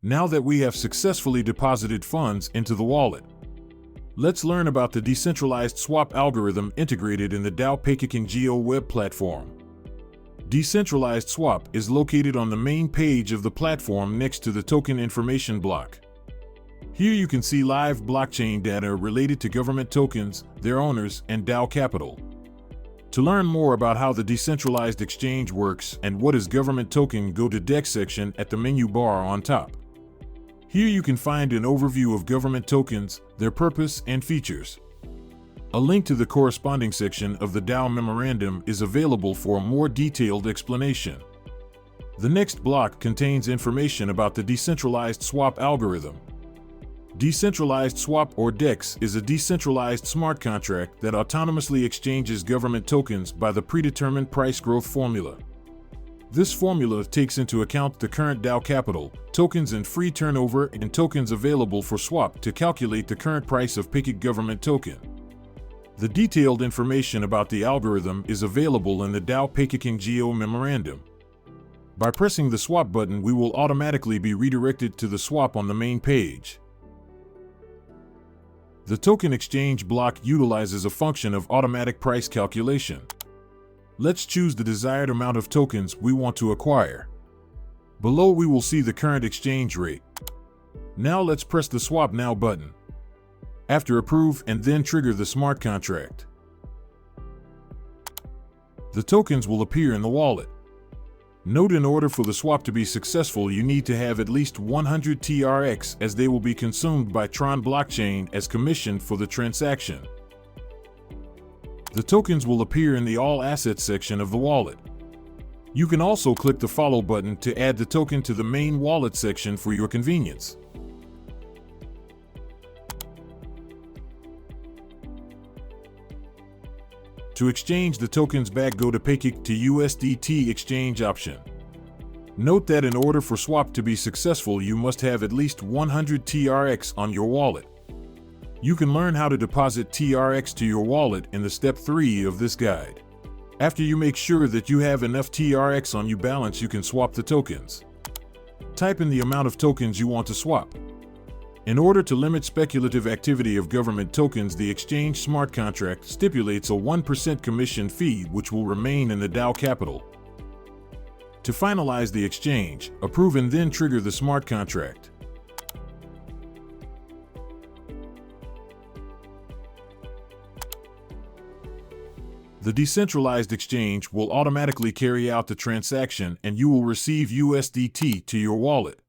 Now that we have successfully deposited funds into the wallet, let's learn about the decentralized swap algorithm integrated in the DAO Paykiken Geo web platform. Decentralized swap is located on the main page of the platform next to the token information block. Here you can see live blockchain data related to government tokens, their owners, and DAO capital. To learn more about how the decentralized exchange works and what is government token, go to DEX section at the menu bar on top. Here you can find an overview of government tokens, their purpose, and features. A link to the corresponding section of the DAO memorandum is available for a more detailed explanation. The next block contains information about the decentralized swap algorithm. Decentralized swap, or DEX, is a decentralized smart contract that autonomously exchanges government tokens by the predetermined price growth formula. This formula takes into account the current DAO capital, tokens in free turnover, and tokens available for swap to calculate the current price of Paykiken government token. The detailed information about the algorithm is available in the DAO Paykiken Geo memorandum. By pressing the swap button, we will automatically be redirected to the swap on the main page. The token exchange block utilizes a function of automatic price calculation. Let's choose the desired amount of tokens we want to acquire. Below we will see the current exchange rate. Now let's press the Swap Now button. After approve and then trigger the smart contract. The tokens will appear in the wallet. Note, in order for the swap to be successful, you need to have at least 100 TRX, as they will be consumed by Tron blockchain as commission for the transaction. The tokens will appear in the All Assets section of the wallet. You can also click the Follow button to add the token to the main wallet section for your convenience. To exchange the tokens back, go to Paykiken to USDT exchange option. Note that in order for swap to be successful, you must have at least 100 TRX on your wallet. You can learn how to deposit TRX to your wallet in the step 3 of this guide. After you make sure that you have enough TRX on your balance, you can swap the tokens. Type in the amount of tokens you want to swap. In order to limit speculative activity of government tokens, the exchange smart contract stipulates a 1% commission fee which will remain in the DAO capital. To finalize the exchange, approve and then trigger the smart contract. The decentralized exchange will automatically carry out the transaction and you will receive USDT to your wallet.